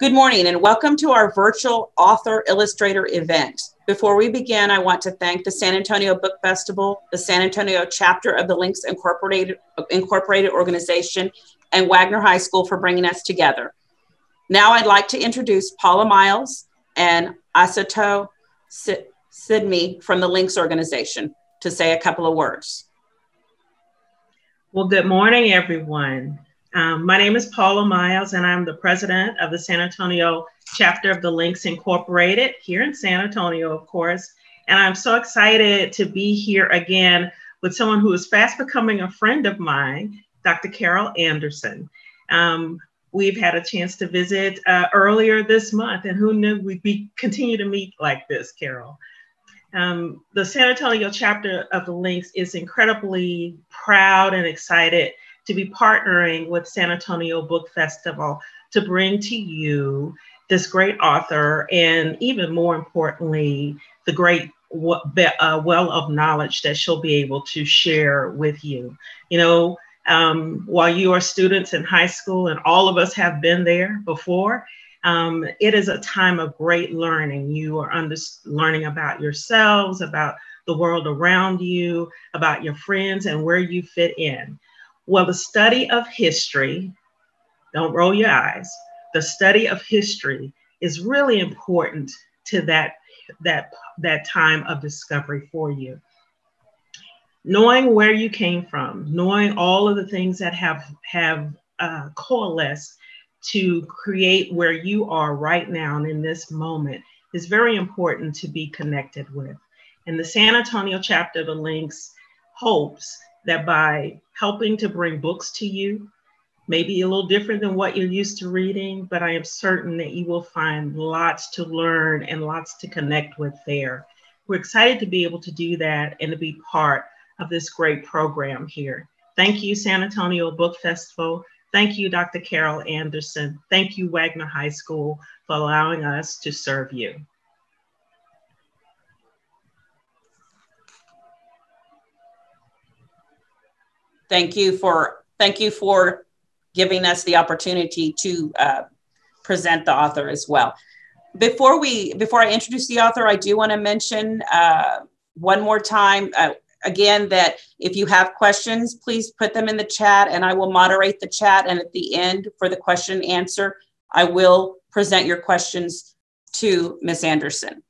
Good morning and welcome to our virtual author illustrator event. Before we begin, I want to thank the San Antonio Book Festival, the San Antonio chapter of the Links Incorporated organization, and Wagner High School for bringing us together. Now I'd like to introduce Paula Miles and Asato Sidney from the Links organization to say a couple of words. Well, good morning, everyone. My name is Paula Miles, and I'm the president of the San Antonio chapter of the Links Incorporated here in San Antonio, of course. And I'm so excited to be here again with someone who is fast becoming a friend of mine, Dr. Carol Anderson. We've had a chance to visit earlier this month, and who knew we'd continue to meet like this, Carol. The San Antonio chapter of the Links is incredibly proud and excited to be partnering with San Antonio Book Festival to bring to you this great author, and even more importantly, the great well of knowledge that she'll be able to share with you. You know, while you are students in high school, and all of us have been there before, it is a time of great learning. You are learning about yourselves, about the world around you, about your friends, and where you fit in. Well, the study of history, don't roll your eyes, the study of history is really important to that time of discovery for you. Knowing where you came from, knowing all of the things that have coalesced to create where you are right now and in this moment is very important to be connected with. And the San Antonio chapter of the Links hopes that by helping to bring books to you, maybe a little different than what you're used to reading, but I am certain that you will find lots to learn and lots to connect with there. We're excited to be able to do that and to be part of this great program here. Thank you, San Antonio Book Festival. Thank you, Dr. Carol Anderson. Thank you, Wagner High School, for allowing us to serve you. Thank you for giving us the opportunity to present the author as well. Before I introduce the author, I do want to mention one more time, again, that if you have questions, please put them in the chat and I will moderate the chat. And at the end for the question and answer, I will present your questions to Ms. Anderson.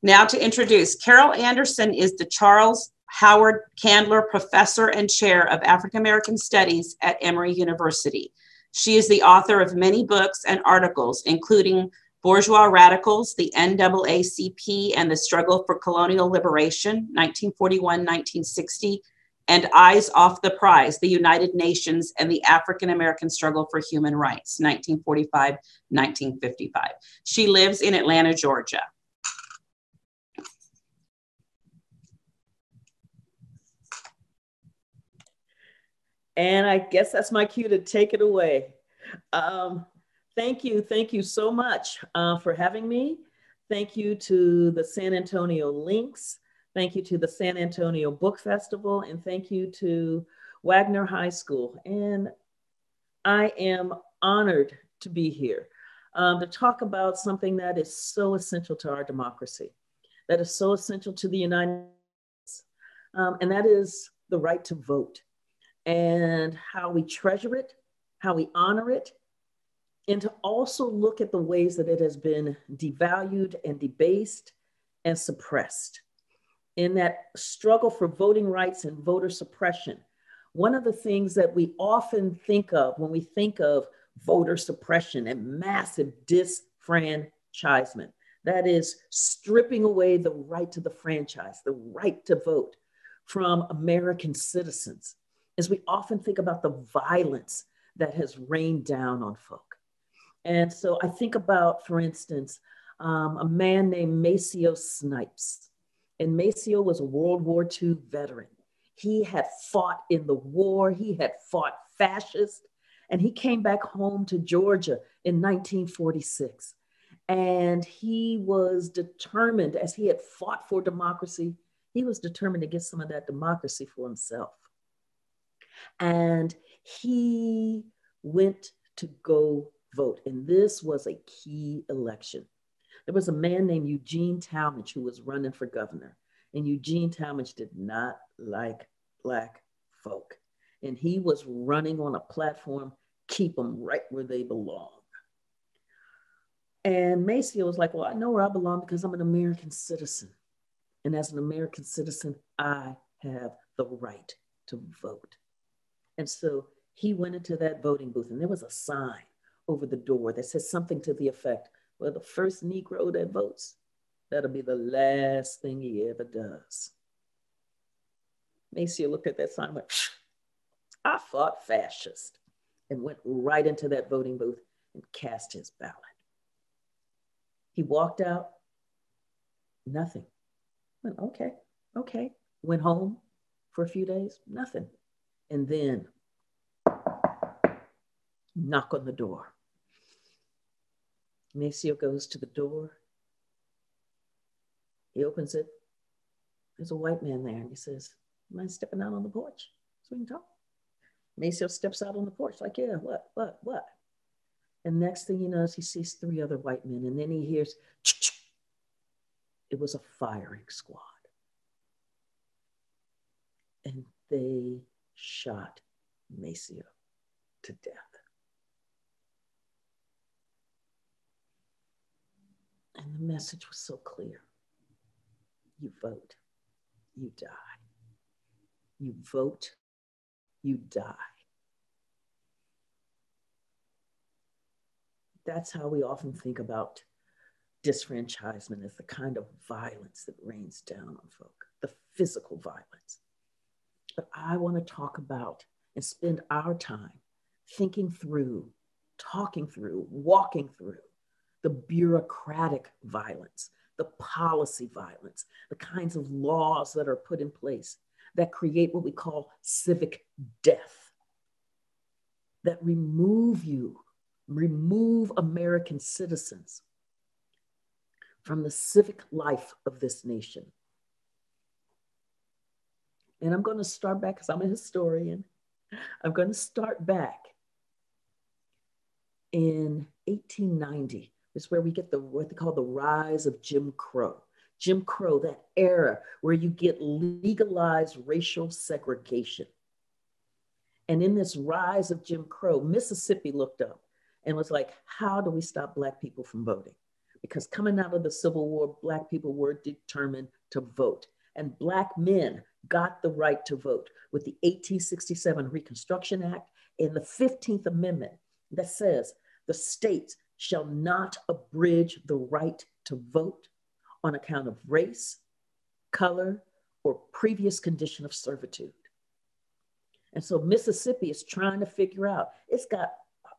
Now to introduce, Carol Anderson is the Charles Howard Candler Professor and Chair of African American Studies at Emory University. She is the author of many books and articles, including Bourgeois Radicals, the NAACP and the Struggle for Colonial Liberation, 1941-1960, and Eyes Off the Prize, the United Nations and the African American Struggle for Human Rights, 1945-1955. She lives in Atlanta, Georgia. And I guess that's my cue to take it away. Thank you so much for having me. Thank you to the San Antonio Links. Thank you to the San Antonio Book Festival, and thank you to Wagner High School. And I am honored to be here to talk about something that is so essential to our democracy, that is so essential to the United States, and that is the right to vote, and how we treasure it, how we honor it, and to also look at the ways that it has been devalued and debased and suppressed. In that struggle for voting rights and voter suppression, one of the things that we often think of when we think of voter suppression and massive disfranchisement, that is stripping away the right to the franchise, the right to vote from American citizens, is we often think about the violence that has rained down on folk. And so I think about, for instance, a man named Maceo Snipes. And Maceo was a World War II veteran. He had fought in the war, he had fought fascists, and he came back home to Georgia in 1946. And he was determined, as he had fought for democracy, he was determined to get some of that democracy for himself. And he went to go vote. And this was a key election. There was a man named Eugene Talmadge who was running for governor. And Eugene Talmadge did not like Black folk. And he was running on a platform, keep them right where they belong. And Maceo was like, well, I know where I belong because I'm an American citizen. And as an American citizen, I have the right to vote. And so he went into that voting booth, and there was a sign over the door that says something to the effect, well, the first Negro that votes, that'll be the last thing he ever does. Maceo looked at that sign and went, I fought fascist, and went right into that voting booth and cast his ballot. He walked out, nothing. Went, okay. Went home for a few days, nothing. And then knock on the door. Maceo goes to the door. He opens it. There's a white man there, and he says, mind stepping out on the porch so we can talk? Maceo steps out on the porch like, yeah, what? And next thing he knows, he sees 3 other white men, and then he hears, ch-ch. It was a firing squad. And they shot Maceo to death. And the message was so clear. You vote, you die. You vote, you die. That's how we often think about disfranchisement, as the kind of violence that rains down on folk, the physical violence. But I want to talk about and spend our time thinking through, talking through, walking through the bureaucratic violence, the policy violence, the kinds of laws that are put in place that create what we call civic death, that remove American citizens from the civic life of this nation. And I'm going to start back, because I'm a historian. I'm going to start back in 1890. It's where we get what they call the rise of Jim Crow. Jim Crow, that era where you get legalized racial segregation. And in this rise of Jim Crow, Mississippi looked up and was like, how do we stop Black people from voting? Because coming out of the Civil War, Black people were determined to vote. And Black men got the right to vote with the 1867 Reconstruction Act and the 15th Amendment that says the states shall not abridge the right to vote on account of race, color, or previous condition of servitude. And so Mississippi is trying to figure out, it's got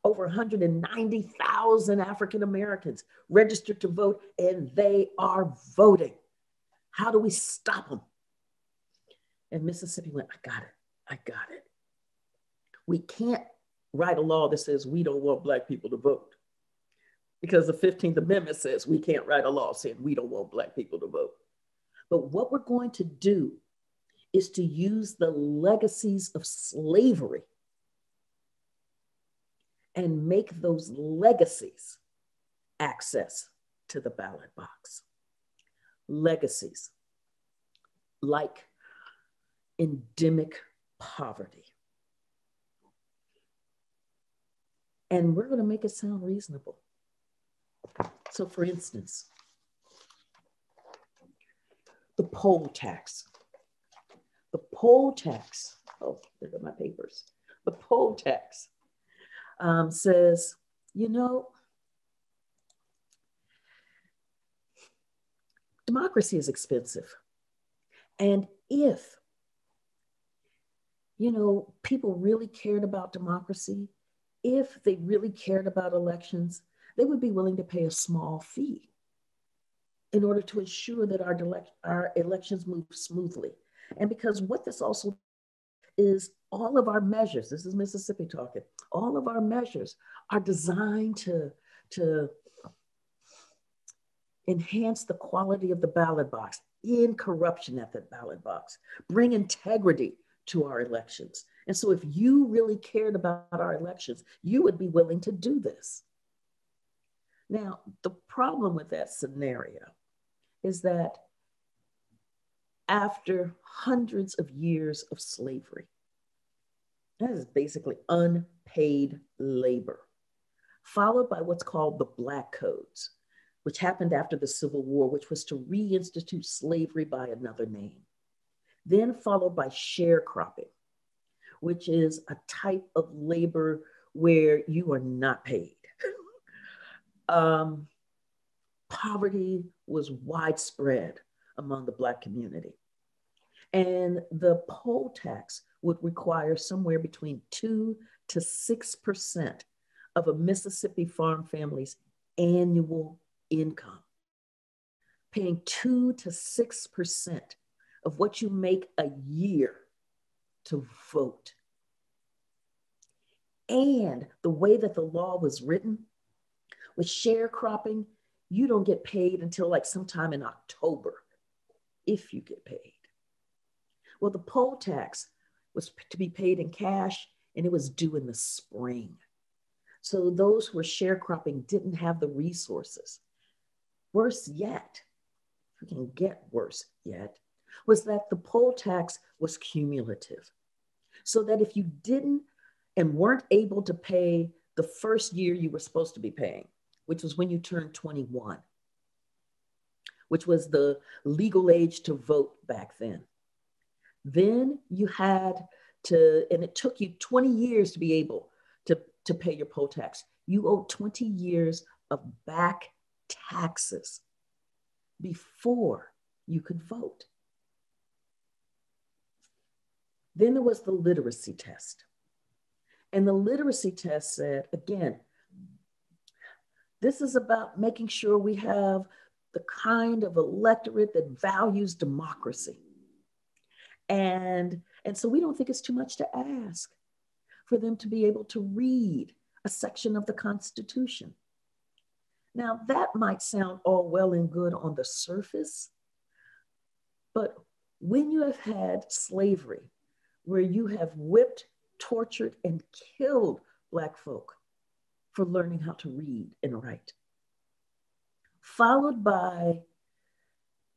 over 190,000 African Americans registered to vote, and they are voting. How do we stop them? And Mississippi went, I got it. We can't write a law that says we don't want Black people to vote, because the 15th Amendment says we can't write a law saying we don't want Black people to vote. But what we're going to do is to use the legacies of slavery and make those legacies access to the ballot box. Legacies like endemic poverty. And we're going to make it sound reasonable. So for instance, the poll tax. The poll tax, oh, there go my papers. The poll tax says, you know, democracy is expensive. And if, you know, people really cared about democracy, if they really cared about elections, they would be willing to pay a small fee in order to ensure that our elections move smoothly. And because what this also is, all of our measures, this is Mississippi talking, all of our measures are designed to enhance the quality of the ballot box, end corruption at the ballot box, bring integrity to our elections. And so if you really cared about our elections, you would be willing to do this. Now, the problem with that scenario is that after hundreds of years of slavery, that is basically unpaid labor, followed by what's called the Black Codes, which happened after the Civil War, which was to reinstitute slavery by another name. Then followed by sharecropping, which is a type of labor where you are not paid. Poverty was widespread among the Black community. And the poll tax would require somewhere between 2 to 6% of a Mississippi farm family's annual income. Paying 2 to 6% of what you make a year to vote. And the way that the law was written, with sharecropping, you don't get paid until like sometime in October, if you get paid. Well, the poll tax was to be paid in cash, and it was due in the spring. So those who were sharecropping didn't have the resources. Worse yet, if we can get worse yet, was that the poll tax was cumulative. So that if you didn't and weren't able to pay the first year you were supposed to be paying, which was when you turned 21, which was the legal age to vote back then. Then you had to, and it took you 20 years to be able to pay your poll tax. You owed 20 years of back taxes before you could vote. Then there was the literacy test. And the literacy test said, again, this is about making sure we have the kind of electorate that values democracy. And so we don't think it's too much to ask for them to be able to read a section of the Constitution. Now, that might sound all well and good on the surface, but when you have had slavery, where you have whipped, tortured, and killed Black folk for learning how to read and write, followed by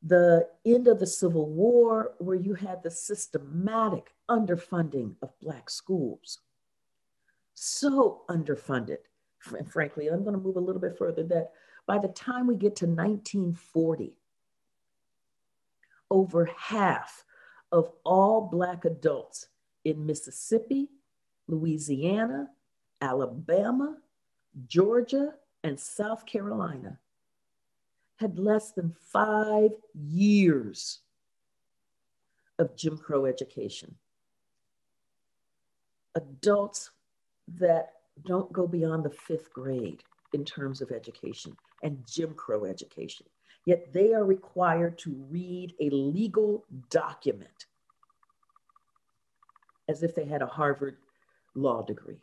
the end of the Civil War, where you had the systematic underfunding of Black schools. So underfunded, and frankly, I'm going to move a little bit further, that by the time we get to 1940, over half of all Black adults in Mississippi, Louisiana, Alabama, Georgia, and South Carolina had less than 5 years of Jim Crow education. Adults that don't go beyond the 5th grade in terms of education and Jim Crow education, yet they are required to read a legal document as if they had a Harvard law degree.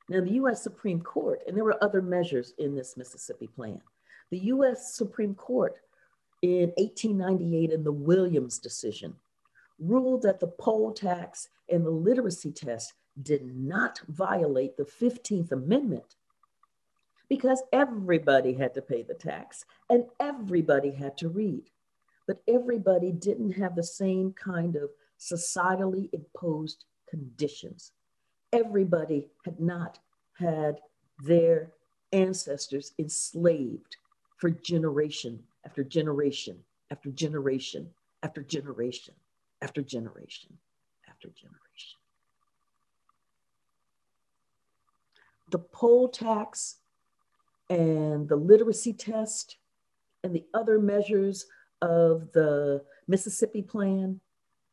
Now, the US Supreme Court, and there were other measures in this Mississippi plan, the US Supreme Court in 1898 in the Williams decision ruled that the poll tax and the literacy test did not violate the 15th Amendment because everybody had to pay the tax and everybody had to read, but everybody didn't have the same kind of societally imposed conditions. Everybody had not had their ancestors enslaved for generation after generation after generation after generation after generation after generation. The poll tax and the literacy test and the other measures of the Mississippi Plan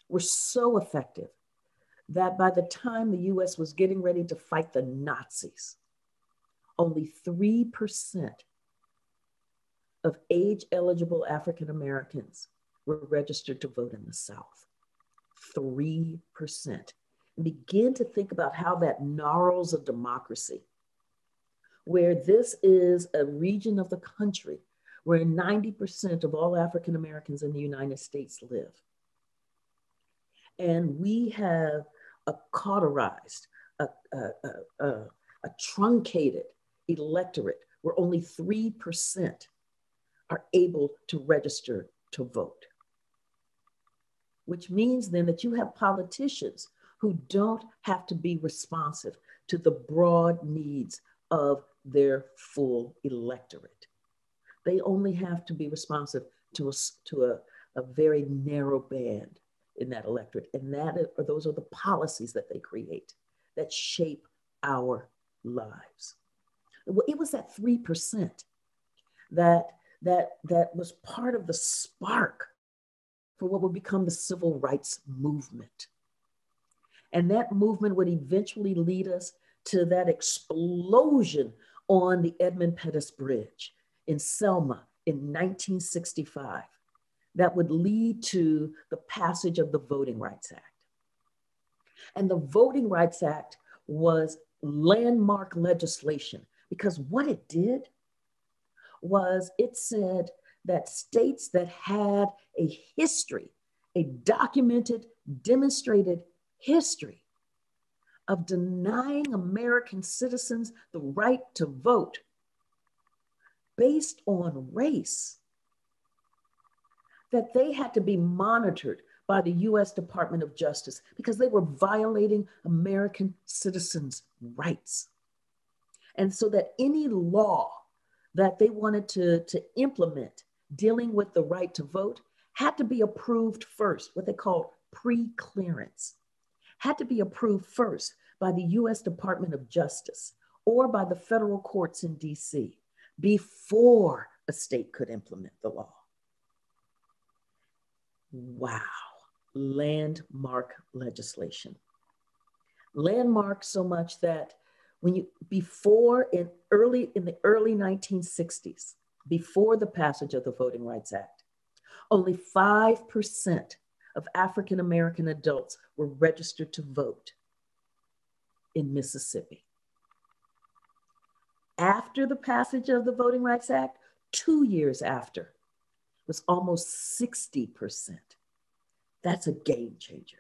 were so effective that by the time the US was getting ready to fight the Nazis, only 3% of age-eligible African Americans were registered to vote in the South. 3%. And begin to think about how that gnarls a democracy, where this is a region of the country where 90% of all African Americans in the United States live. And we have a cauterized, a truncated electorate where only 3% are able to register to vote. Which means then that you have politicians who don't have to be responsive to the broad needs of their full electorate. They only have to be responsive to a very narrow band in that electorate. And those are the policies that they create that shape our lives. It was that 3% that was part of the spark for what would become the civil rights movement. And that movement would eventually lead us to that explosion on the Edmund Pettus Bridge in Selma in 1965 that would lead to the passage of the Voting Rights Act. And the Voting Rights Act was landmark legislation because what it did was it said that states that had a history, a documented, demonstrated history of denying American citizens the right to vote based on race, that they had to be monitored by the US Department of Justice because they were violating American citizens' rights. And so that any law that they wanted to implement dealing with the right to vote had to be approved first, what they call pre-clearance, had to be approved first by the US Department of Justice or by the federal courts in DC before a state could implement the law. Wow, landmark legislation. Landmark so much that in the early 1960s, before the passage of the Voting Rights Act, only 5% of African American adults were registered to vote in Mississippi. After the passage of the Voting Rights Act, 2 years after, was almost 60%. That's a game changer.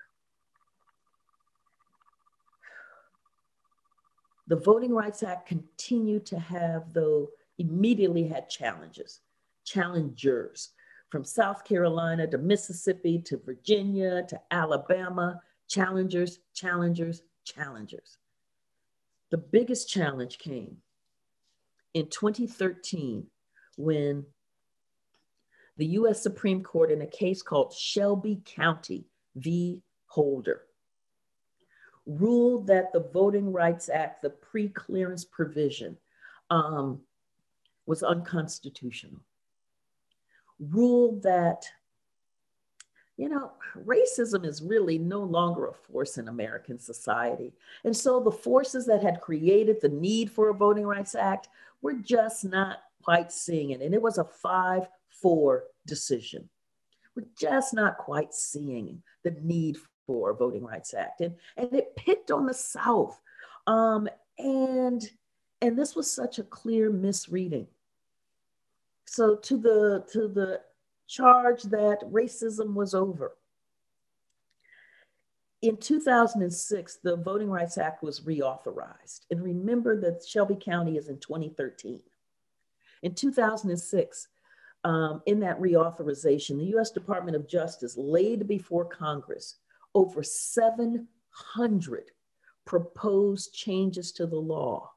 The Voting Rights Act continued to have, though, immediately had challengers from South Carolina to Mississippi to Virginia to Alabama, challengers. The biggest challenge came in 2013 when the US Supreme Court in a case called Shelby County v. Holder ruled that the Voting Rights Act, the pre-clearance provision, was unconstitutional. Ruled that, racism is really no longer a force in American society. And so the forces that had created the need for a Voting Rights Act were just not quite seeing it. And it was a 5-4 decision. We're just not quite seeing the need for a Voting Rights Act. And it picked on the South. And this was such a clear misreading. So to the charge that racism was over. In 2006, the Voting Rights Act was reauthorized. And remember that Shelby County is in 2013. In 2006, in that reauthorization, the US Department of Justice laid before Congress over 700 proposed changes to the law,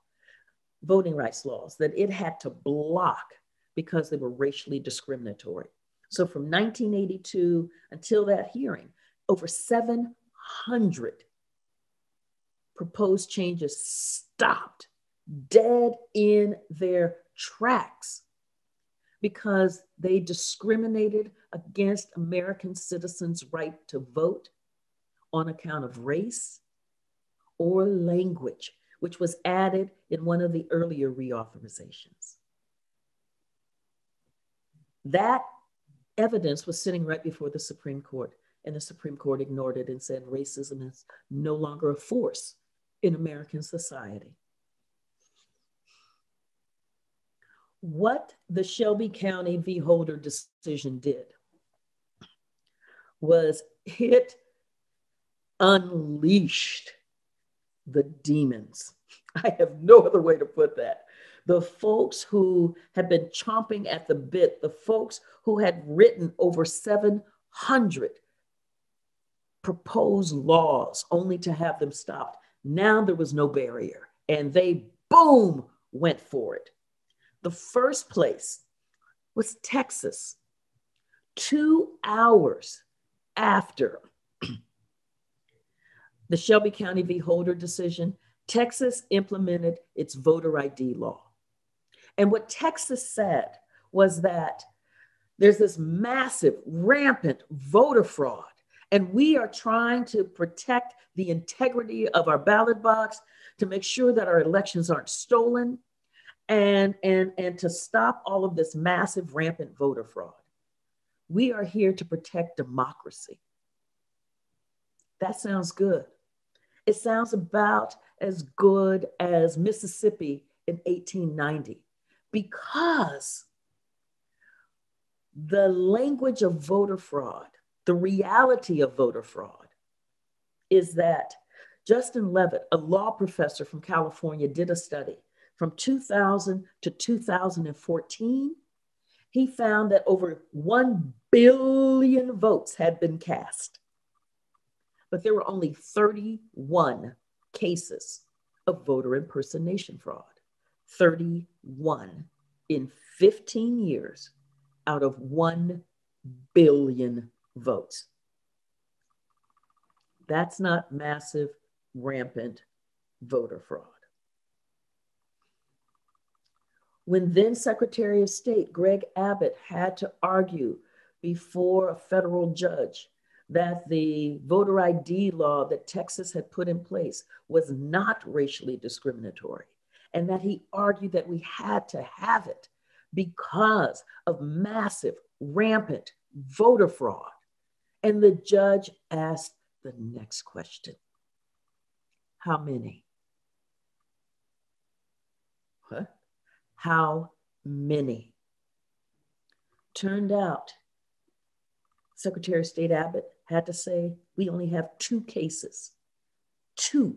voting rights laws, that it had to block because they were racially discriminatory. So from 1982 until that hearing, over 700 proposed changes stopped dead in their tracks because they discriminated against American citizens' right to vote on account of race or language, which was added in one of the earlier reauthorizations. That evidence was sitting right before the Supreme Court, and the Supreme Court ignored it and said racism is no longer a force in American society. What the Shelby County v. Holder decision did was it unleashed the demons. I have no other way to put that, the folks who had been chomping at the bit, the folks who had written over 700 proposed laws only to have them stopped. Now there was no barrier, and they, boom, went for it. The first place was Texas. 2 hours after the Shelby County v. Holder decision, Texas implemented its voter ID law. And what Texas said was that there's this massive, rampant voter fraud, and we are trying to protect the integrity of our ballot box to make sure that our elections aren't stolen and to stop all of this massive, rampant voter fraud. We are here to protect democracy. That sounds good. It sounds about as good as Mississippi in 1890, because the language of voter fraud, the reality of voter fraud, is that Justin Levitt, a law professor from California, did a study from 2000 to 2014. He found that over 1 billion votes had been cast, but there were only 31 cases of voter impersonation fraud. 31 in 15 years out of 1 billion votes. That's not massive, rampant voter fraud. When then Secretary of State Greg Abbott had to argue before a federal judge that the voter ID law that Texas had put in place was not racially discriminatory, and that he argued that we had to have it because of massive, rampant voter fraud. And the judge asked the next question: how many? What? How many? Turned out, Secretary of State Abbott had to say, we only have 2 cases, 2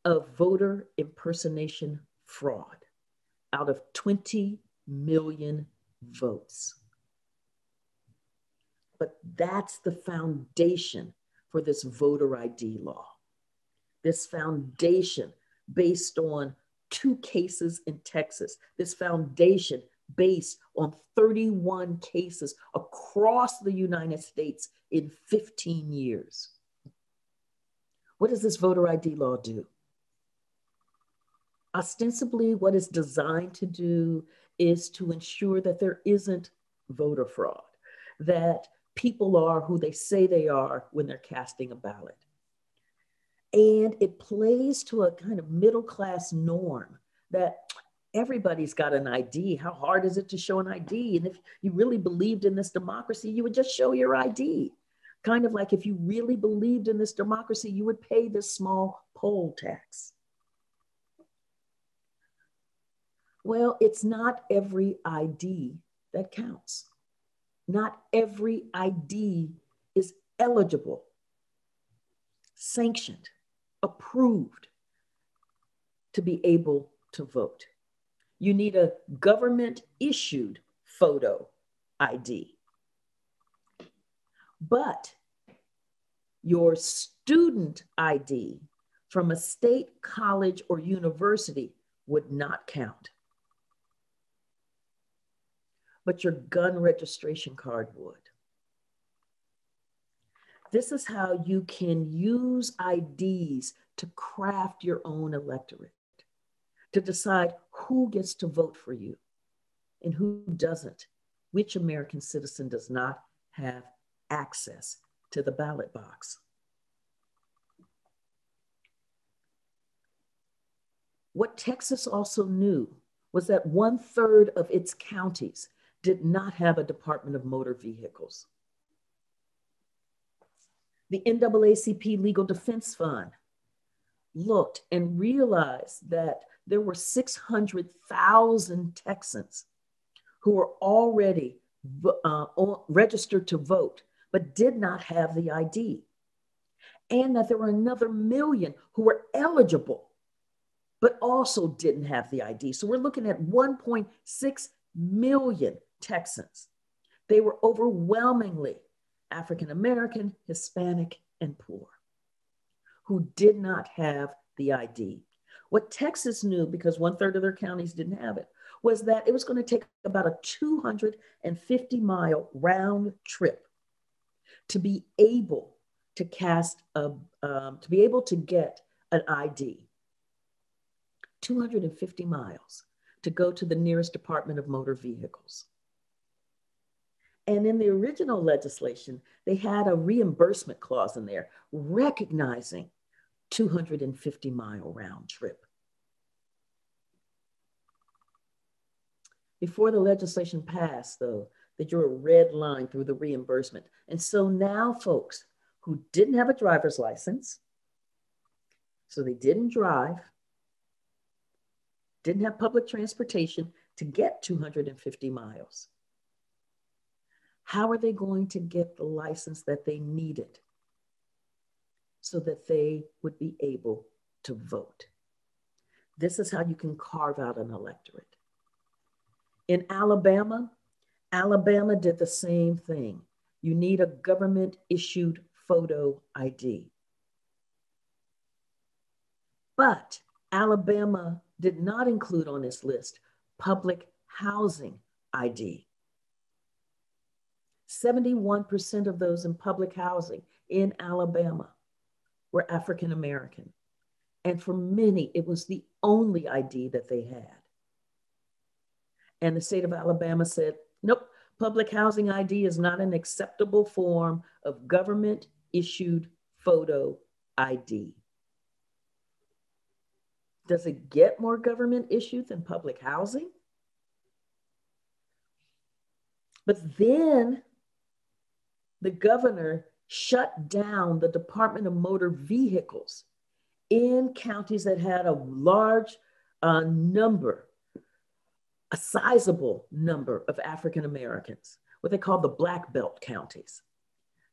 of voter impersonation fraud out of 20 million votes. But that's the foundation for this voter ID law. This foundation based on 2 cases in Texas. This foundation based on 31 cases across the United States in 15 years. What does this voter ID law do? Ostensibly, what it's designed to do is to ensure that there isn't voter fraud, that people are who they say they are when they're casting a ballot. And it plays to a kind of middle-class norm that everybody's got an ID. How hard is it to show an ID? And if you really believed in this democracy, you would just show your ID. Kind of like if you really believed in this democracy, you would pay this small poll tax. Well, it's not every ID that counts. Not every ID is eligible, sanctioned, approved to be able to vote. You need a government issued photo ID. But your student ID from a state college or university would not count. But your gun registration card would. This is how you can use IDs to craft your own electorate, to decide who gets to vote for you and who doesn't, which American citizen does not have access to the ballot box. What Texas also knew was that 1/3 of its counties did not have a Department of Motor Vehicles. The NAACP Legal Defense Fund looked and realized that there were 600,000 Texans who were already registered to vote, but did not have the ID. And that there were another 1 million who were eligible, but also didn't have the ID. So we're looking at 1.6 million Texans. They were overwhelmingly African American, Hispanic, and poor, who did not have the ID. What Texas knew, because 1/3 of their counties didn't have it, was that it was going to take about a 250-mile round trip to be able to to be able to get an ID. 250 miles to go to the nearest Department of Motor Vehicles. And in the original legislation, they had a reimbursement clause in there recognizing 250-mile round trip. Before the legislation passed, though, they drew a red line through the reimbursement. And so now folks who didn't have a driver's license, so they didn't drive, didn't have public transportation to get 250 miles. How are they going to get the license that they needed so that they would be able to vote? This is how you can carve out an electorate. In Alabama, Alabama did the same thing. You need a government-issued photo ID. But Alabama did not include on this list public housing ID. 71% of those in public housing in Alabama were African American. And for many, it was the only ID that they had. And the state of Alabama said, nope, public housing ID is not an acceptable form of government-issued photo ID. Does it get more government issued than public housing? But then the governor shut down the Department of Motor Vehicles in counties that had a large number, a sizable number of African Americans, what they call the Black Belt counties.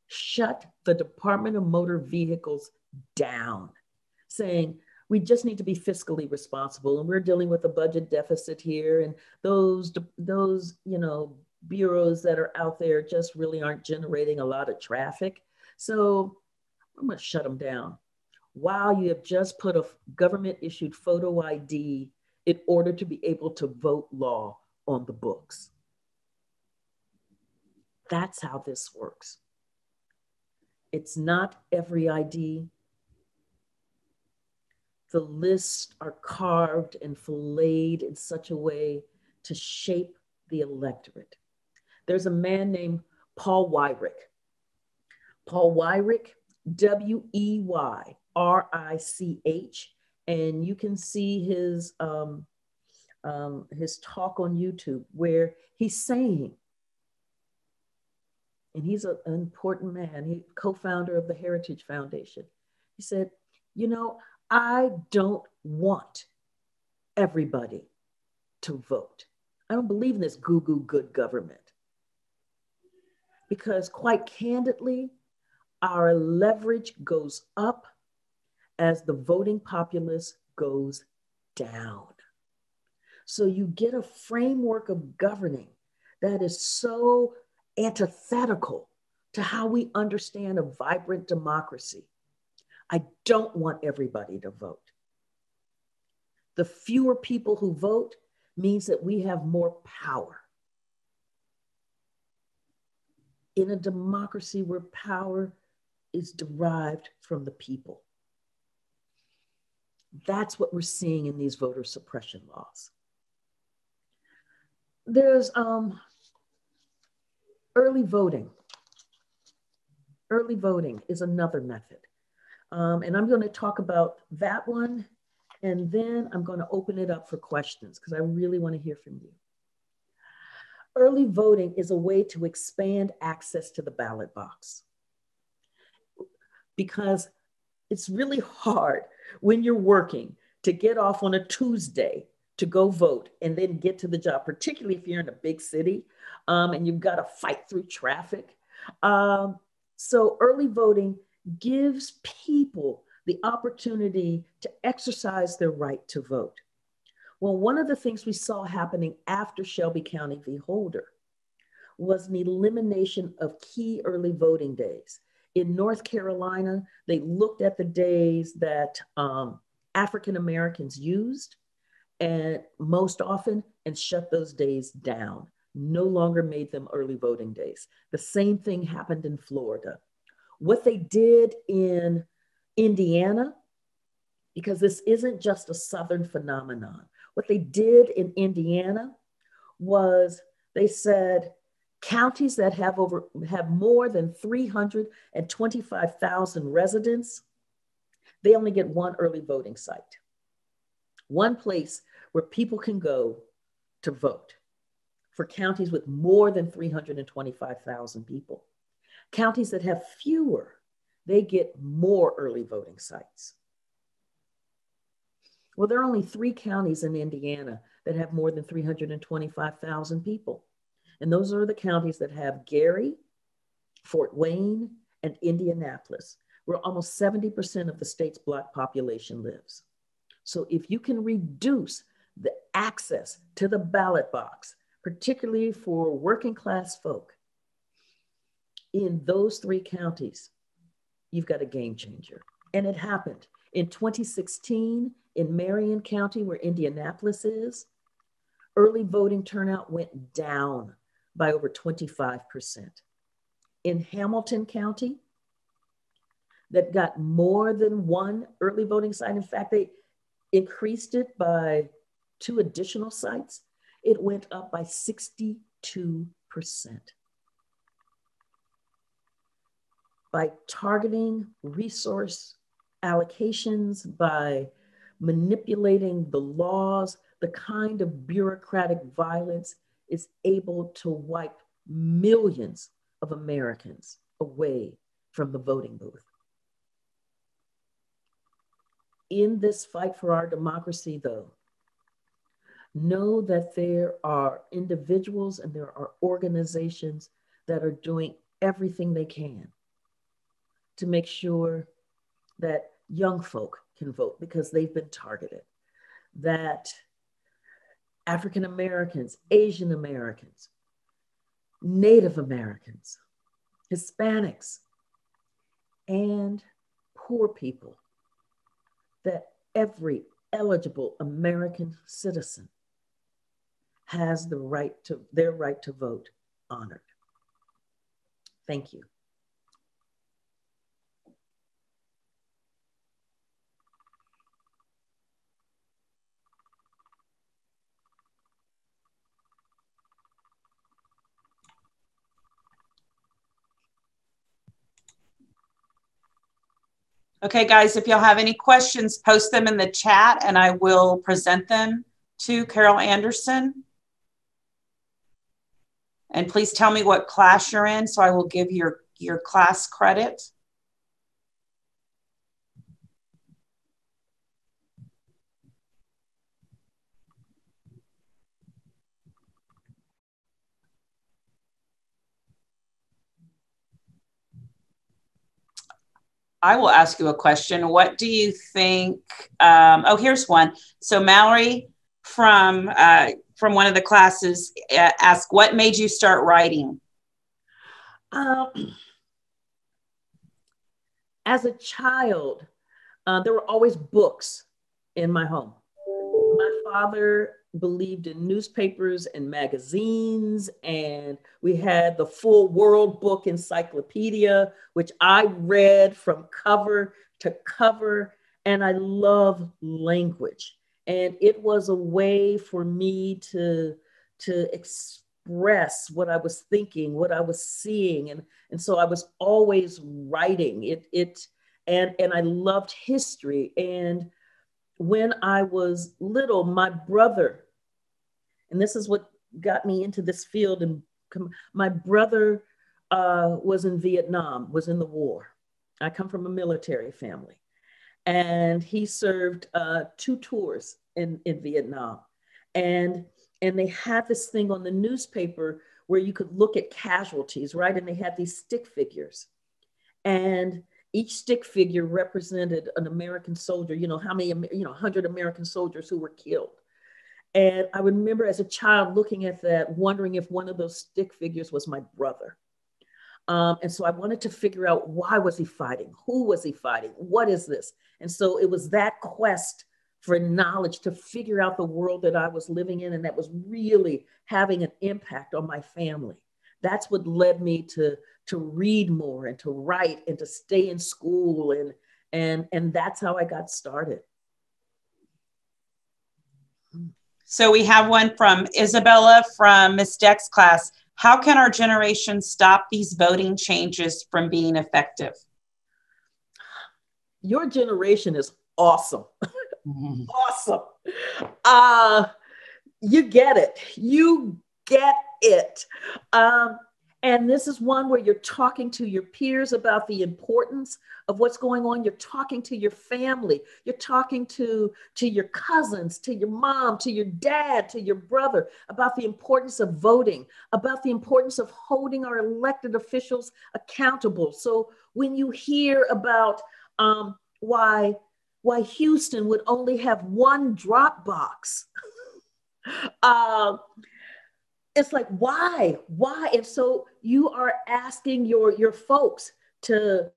Shut the Department of Motor Vehicles down, saying, we just need to be fiscally responsible, and we're dealing with a budget deficit here, and those bureaus that are out there just really aren't generating a lot of traffic. So I'm going to shut them down. While you have just put a government-issued photo ID in order to be able to vote law on the books. That's how this works. It's not every ID. The lists are carved and filleted in such a way to shape the electorate. There's a man named Paul Weyrich. Paul Weyrich, W-E-Y-R-I-C-H, and you can see his talk on YouTube where he's saying, and he's an important man, he co-founder of the Heritage Foundation. He said, I don't want everybody to vote. I don't believe in this goo-goo good government. Because quite candidly, our leverage goes up as the voting populace goes down. So you get a framework of governing that is so antithetical to how we understand a vibrant democracy. I don't want everybody to vote. The fewer people who vote means that we have more power. In a democracy where power is derived from the people. That's what we're seeing in these voter suppression laws. There's early voting. Early voting is another method. And I'm going to talk about that one, and then I'm going to open it up for questions because I really want to hear from you. Early voting is a way to expand access to the ballot box because it's really hard when you're working to get off on a Tuesday to go vote and then get to the job, particularly if you're in a big city and you've got to fight through traffic. So early voting gives people the opportunity to exercise their right to vote. Well, one of the things we saw happening after Shelby County v. Holder was an elimination of key early voting days. In North Carolina, they looked at the days that African Americans used and most often and shut those days down, no longer made them early voting days. The same thing happened in Florida. What they did in Indiana, because this isn't just a Southern phenomenon, what they did in Indiana was they said counties that have more than 325,000 residents, they only get one early voting site, one place where people can go to vote. For counties with more than 325,000 people. Counties that have fewer, they get more early voting sites. Well, there are only 3 counties in Indiana that have more than 325,000 people. And those are the counties that have Gary, Fort Wayne, and Indianapolis, where almost 70% of the state's Black population lives. So if you can reduce the access to the ballot box, particularly for working class folk, in those 3 counties, you've got a game changer. And it happened. In 2016, in Marion County, where Indianapolis is, early voting turnout went down by over 25%. In Hamilton County, that got more than one early voting site. In fact, they increased it by 2 additional sites. It went up by 62%. By targeting resource allocations, by manipulating the laws, the kind of bureaucratic violence is able to wipe millions of Americans away from the voting booth. In this fight for our democracy, though, know that there are individuals and there are organizations that are doing everything they can to make sure that young folk can vote because they've been targeted, that African Americans, Asian Americans, Native Americans, Hispanics, and poor people, that every eligible American citizen has the right to, their right to vote honored. Thank you. Okay, guys, if y'all have any questions, post them in the chat and I will present them to Carol Anderson. And please tell me what class you're in so I will give your class credit. I will ask you a question. What do you think? Oh, here's one. So Mallory from one of the classes asked, what made you start writing? As a child, there were always books in my home. My father believed in newspapers and magazines, and we had the full World Book Encyclopedia, which I read from cover to cover, and I love language. And it was a way for me to express what I was thinking, what I was seeing. And so I was always writing and I loved history. And when I was little, my brother, and this is what got me into this field, and my brother was in Vietnam, was in the war. I come from a military family. And he served 2 tours in Vietnam. And they had this thing on the newspaper where you could look at casualties, right? And they had these stick figures. And Each stick figure represented an American soldier, how many, 100 American soldiers who were killed. And I remember as a child looking at that, wondering if one of those stick figures was my brother. And so I wanted to figure out, why was he fighting? Who was he fighting? What is this? And so it was that quest for knowledge to figure out the world that I was living in, and that was really having an impact on my family. That's what led me to read more and to write and to stay in school. And that's how I got started. So we have one from Isabella from Ms. Deck's class. How can our generation stop these voting changes from being effective? Your generation is awesome. Awesome. You get it. You get it. And this is one where you're talking to your peers about the importance of what's going on. You're talking to your family. You're talking to your cousins, to your mom, to your dad, to your brother about the importance of voting, about the importance of holding our elected officials accountable. So when you hear about why Houston would only have one drop box, it's like, why? And so you are asking your folks to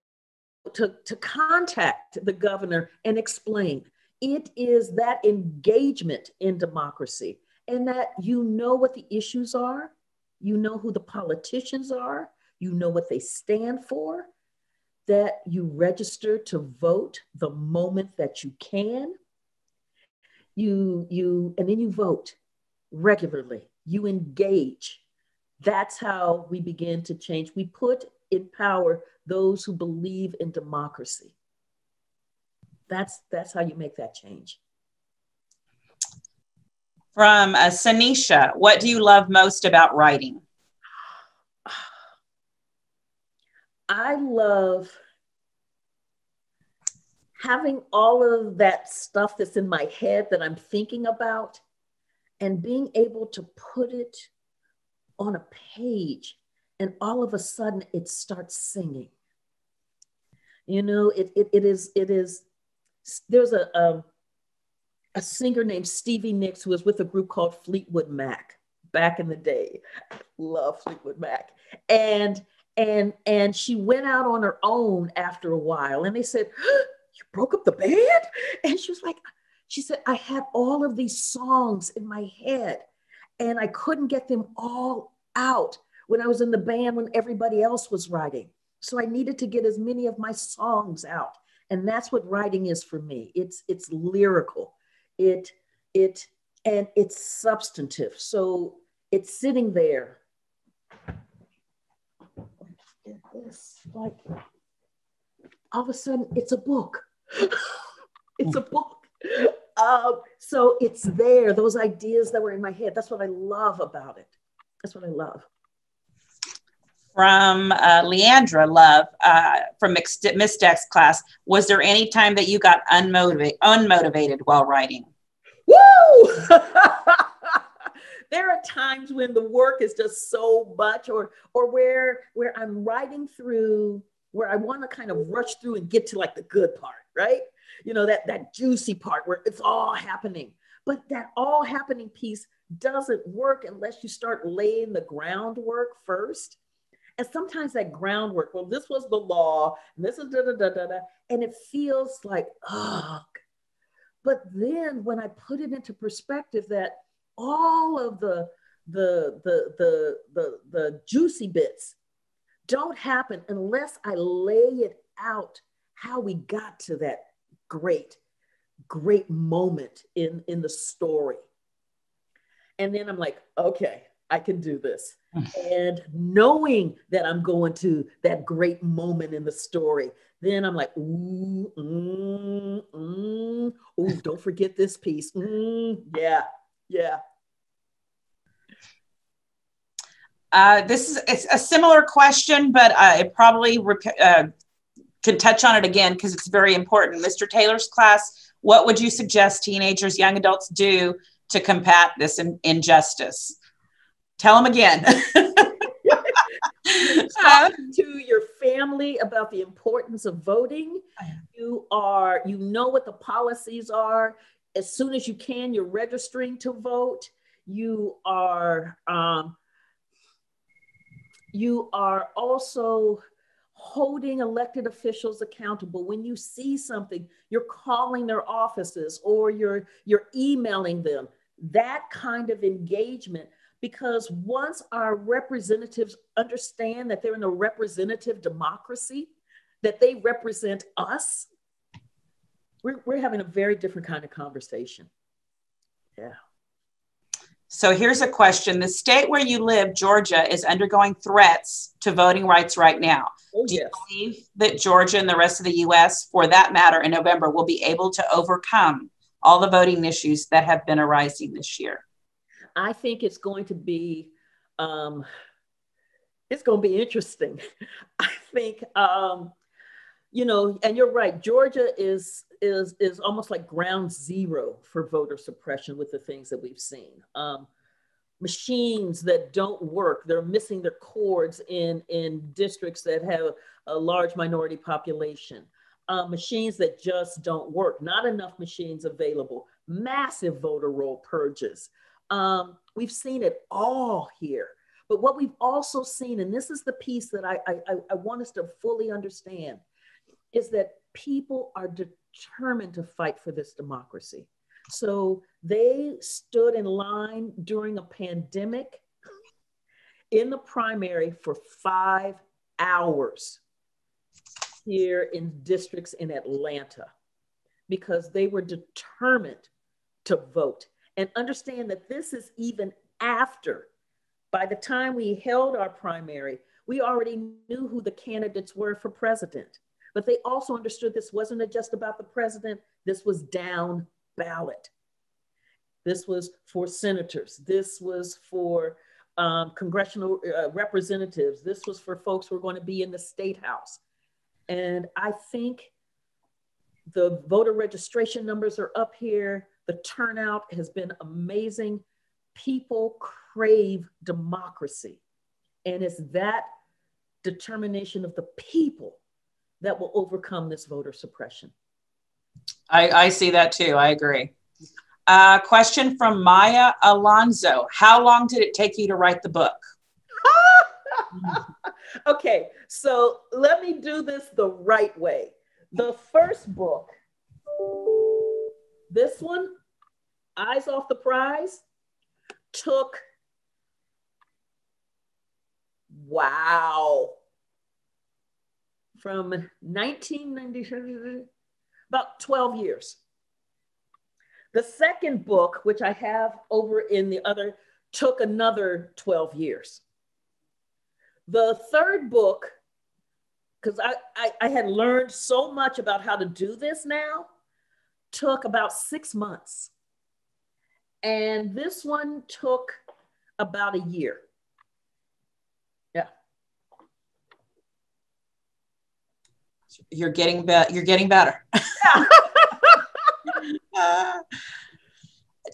contact the governor and explain. It is that engagement in democracy, and that you know what the issues are, you know who the politicians are, you know what they stand for, that you register to vote the moment that you can. And then you vote regularly. You engage. That's how we begin to change. We put in power those who believe in democracy. That's how you make that change. From Sanisha, what do you love most about writing? I love having all of that stuff that's in my head that I'm thinking about, and being able to put it on a page, and all of a sudden it starts singing. There's a singer named Stevie Nicks who was with a group called Fleetwood Mac back in the day. Love Fleetwood Mac. And she went out on her own after a while, and they said, "You broke up the band?" And she said, "I had all of these songs in my head, and I couldn't get them all out when I was in the band when everybody else was writing. So I needed to get as many of my songs out." And that's what writing is for me. It's lyrical. And it's substantive. So it's sitting there. It's like, all of a sudden it's a book. It's a book. So it's there, those ideas that were in my head. That's what I love about it. That's what I love. From Leandra Love, from Miss Deck's class, was there any time that you got unmotivated while writing? Woo! There are times when the work is just so much, or where I'm writing through, where I want to kind of rush through and get to like the good part, right? That juicy part where it's all happening. But that all happening piece doesn't work unless you start laying the groundwork first. And sometimes that groundwork, well, this was the law, and this is da-da-da-da-da, and it feels like, ugh. But then when I put it into perspective that all of the juicy bits don't happen unless I lay it out how we got to that great moment in the story. And then I'm like, okay, I can do this. And knowing that I'm going to that great moment in the story, then I'm like, ooh, don't forget this piece. Yeah. It's a similar question, but it probably can touch on it again because it's very important. Mr. Taylor's class, what would you suggest teenagers, young adults do to combat this injustice? Tell them again. Talk to your family about the importance of voting. You know what the policies are. As soon as you can, you're registering to vote. You are also holding elected officials accountable. When you see something, you're calling their offices or you're emailing them. That kind of engagement, because once our representatives understand that they're in a representative democracy, that they represent us, we're having a very different kind of conversation. Yeah. So here's a question. The state where you live, Georgia, is undergoing threats to voting rights right now. Oh, Do yes. you believe that Georgia and the rest of the US, for that matter, in November, will be able to overcome all the voting issues that have been arising this year? I think it's going to be interesting. I think, you know, and you're right, Georgia is almost like ground zero for voter suppression with the things that we've seen. Machines that don't work, they're missing their cords in districts that have a large minority population. Machines that just don't work, not enough machines available, massive voter roll purges. We've seen it all here. But what we've also seen, and this is the piece that I want us to fully understand, is that people are determined to fight for this democracy. So they stood in line during a pandemic in the primary for 5 hours here in districts in Atlanta because they were determined to vote. And understand that this is even after, by the time we held our primary, we already knew who the candidates were for president. But they also understood this wasn't just about the president, this was down ballot. This was for senators. This was for congressional representatives. This was for folks who are going to be in the state house. And I think the voter registration numbers are up here. The turnout has been amazing. People crave democracy. And it's that determination of the people that will overcome this voter suppression. I see that too. I agree. Question from Maya Alonso. How long did it take you to write the book? Okay, so let me do this the right way. The first book, this one, Eyes Off the Prize, took, from 1990, about 12 years. The second book, which I have over in the other, took another 12 years. The third book, because I had learned so much about how to do this now, took about 6 months. And this one took about a year. Yeah. You're getting better. You're getting better.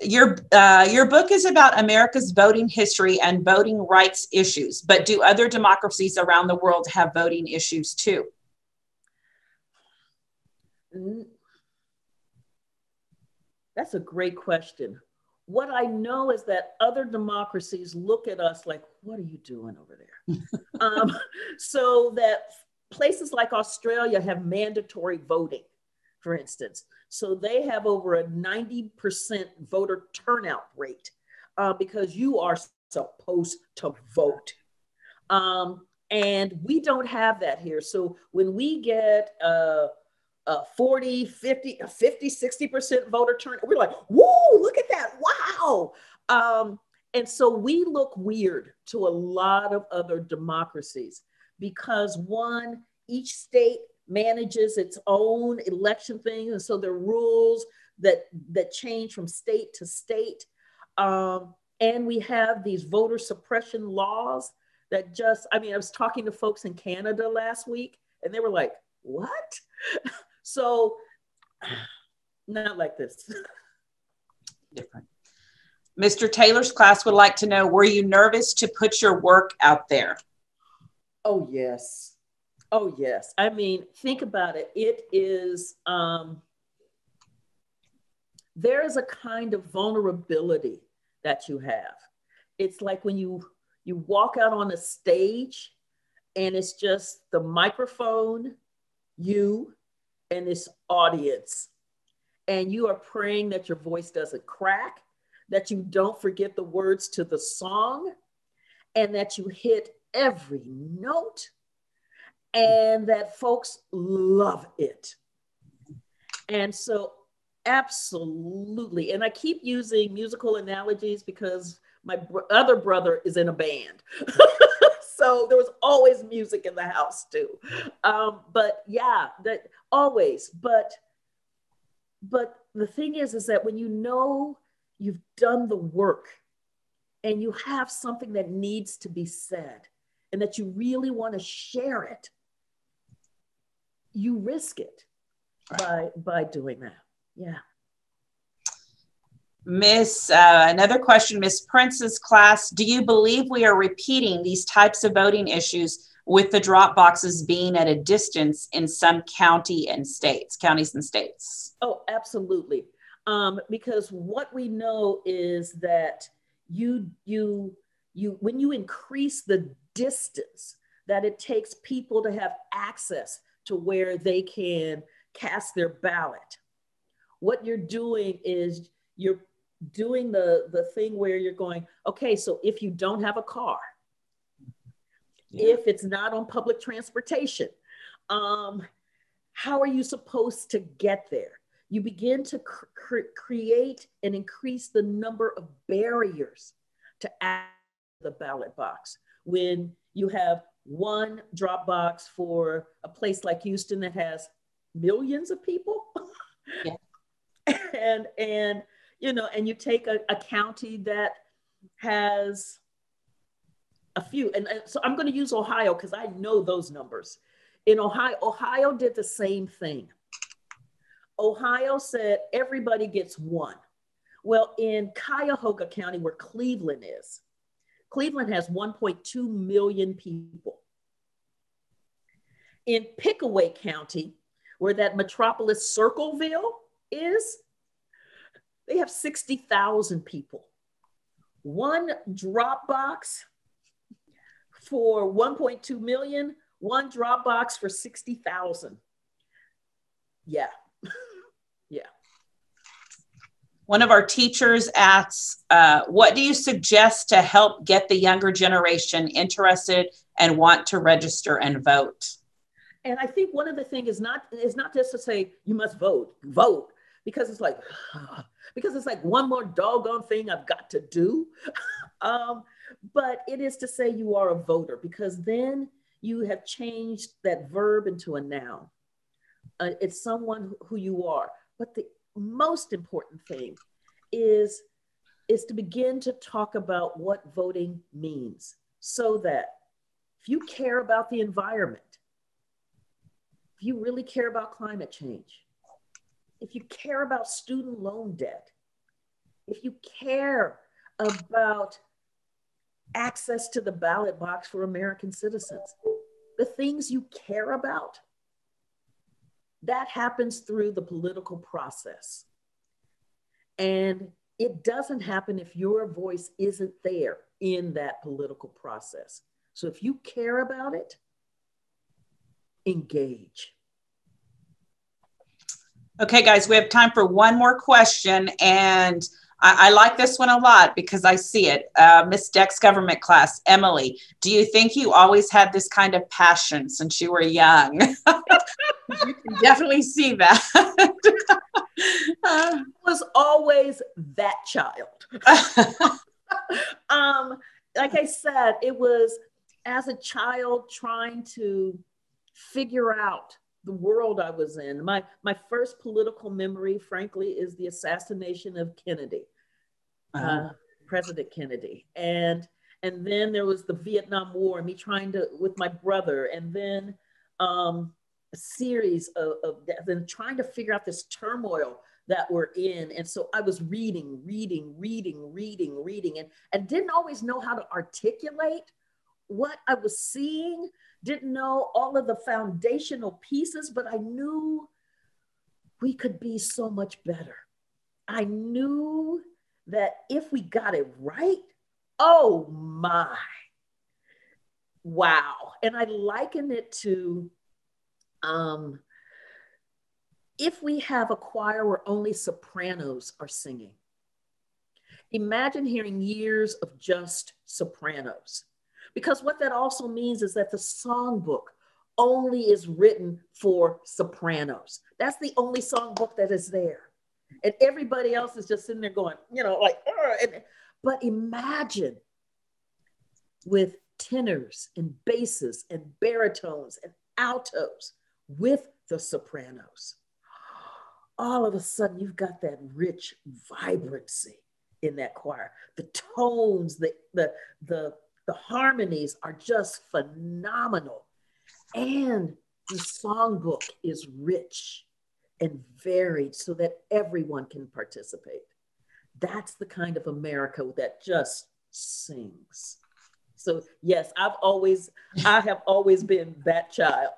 Your book is about America's voting history and voting rights issues, but do other democracies around the world have voting issues too? That's a great question. What I know is that other democracies look at us like, what are you doing over there? So that places like Australia have mandatory voting, for instance. So they have over a 90% voter turnout rate because you are supposed to vote. And we don't have that here. So when we get 40, 50, 60% voter turnout, we're like, whoa, look at that, wow. And so we look weird to a lot of other democracies because one, each state manages its own election thing. And so there are rules that change from state to state. And we have these voter suppression laws that just, I mean, I was talking to folks in Canada last week and they were like, what? So not like this. Different. Mr. Taylor's class would like to know, were you nervous to put your work out there? Oh, yes. Oh, yes. I mean, think about it. It is, there is a kind of vulnerability that you have. It's like when you walk out on a stage and it's just the microphone, you, and this audience. And you are praying that your voice doesn't crack, that you don't forget the words to the song, and that you hit every note, and that folks love it. And so, absolutely. And I keep using musical analogies because my other brother is in a band. So there was always music in the house too. But yeah, that always. But the thing is that when you know you've done the work and you have something that needs to be said and that you really want to share it, you risk it by doing that. Yeah. Another question, Miss Prince's class, do you believe we are repeating these types of voting issues with the drop boxes being at a distance in some counties and states? Oh, absolutely. Because what we know is that you when you increase the distance that it takes people to have access to where they can cast their ballot, what you're doing is you're doing the thing where you're going, okay, so if you don't have a car, if it's not on public transportation, how are you supposed to get there? You begin to create and increase the number of barriers to access the ballot box. When you have one drop box for a place like Houston that has millions of people, and and you take a county that has a few, and so I'm going to use Ohio because I know those numbers. In Ohio did the same thing. Ohio said everybody gets one. Well, in Cuyahoga County, where Cleveland is, Cleveland has 1.2 million people. In Pickaway County, where that metropolis Circleville is, they have 60,000 people. One drop box for 1.2 million, one drop box for 60,000. Yeah. Yeah. One of our teachers asks, what do you suggest to help get the younger generation interested and want to register and vote? And I think one of the things is not just to say you must vote, because it's like one more doggone thing I've got to do. But it is to say you are a voter, because then you have changed that verb into a noun. It's someone who you are. But the most important thing is to begin to talk about what voting means, so that if you care about the environment, if you really care about climate change, if you care about student loan debt, if you care about access to the ballot box for American citizens, the things you care about, that happens through the political process. And it doesn't happen if your voice isn't there in that political process. So if you care about it, engage. Okay, guys, we have time for one more question. And I like this one a lot because I see it. Miss Deck's government class, Emily, do you think you always had this kind of passion since you were young? You can definitely see that. I was always that child. Like I said, it was as a child trying to figure out the world I was in. My first political memory, frankly, is the assassination of Kennedy, President Kennedy. And then there was the Vietnam War, me trying to, with my brother, and then a series of then trying to figure out this turmoil that we're in. And so I was reading, and didn't always know how to articulate what I was seeing, didn't know all of the foundational pieces, but I knew we could be so much better. I knew that if we got it right, oh my, wow. And I liken it to if we have a choir where only sopranos are singing. Imagine hearing years of just sopranos. Because what that also means is that the songbook only is written for sopranos. That's the only songbook that is there. And everybody else is just sitting there going, like, but imagine with tenors and basses and baritones and altos with the sopranos. All of a sudden, you've got that rich vibrancy in that choir. The tones, the harmonies are just phenomenal. And the songbook is rich and varied so that everyone can participate. That's the kind of America that just sings. So yes, I have always been that child.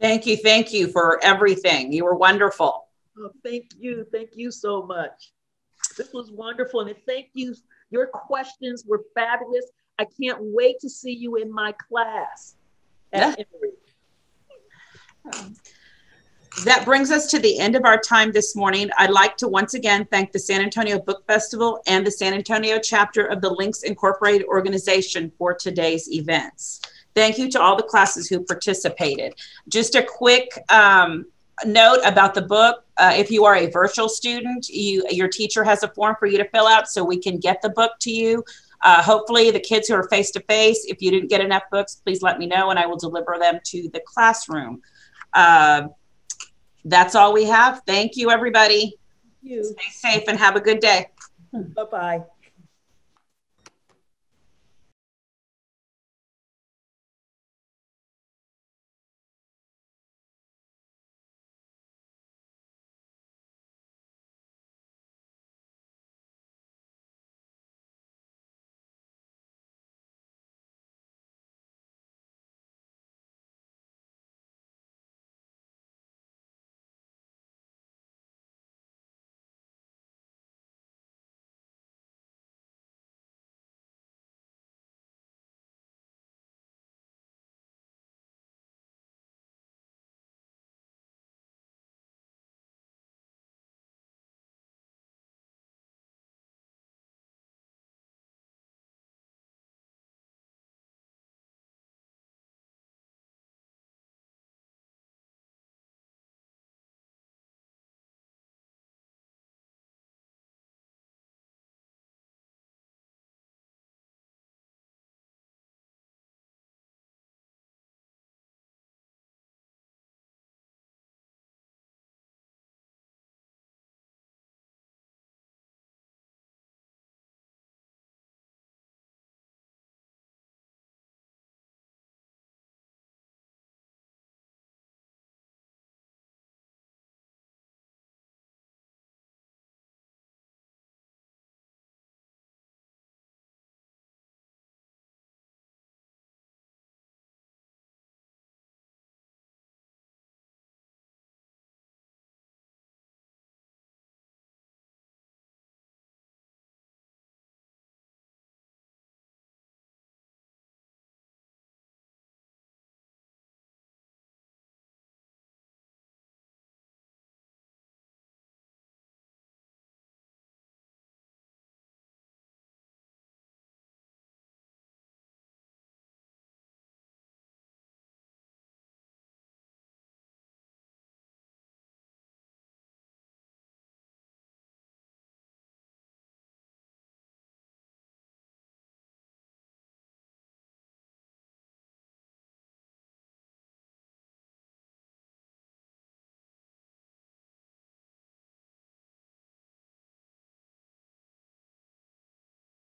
Thank you for everything. You were wonderful. Oh, thank you so much. This was wonderful, and thank you. Your questions were fabulous. I can't wait to see you in my class at Emory. That brings us to the end of our time this morning. I'd like to once again thank the San Antonio Book Festival and the San Antonio chapter of the Links Incorporated organization for today's events. Thank you to all the classes who participated. Just a quick note about the book. If you are a virtual student, your teacher has a form for you to fill out so we can get the book to you. Hopefully the kids who are face-to-face, if you didn't get enough books, please let me know and I will deliver them to the classroom. That's all we have. Thank you, everybody. Thank you. Stay safe and have a good day. Bye-bye.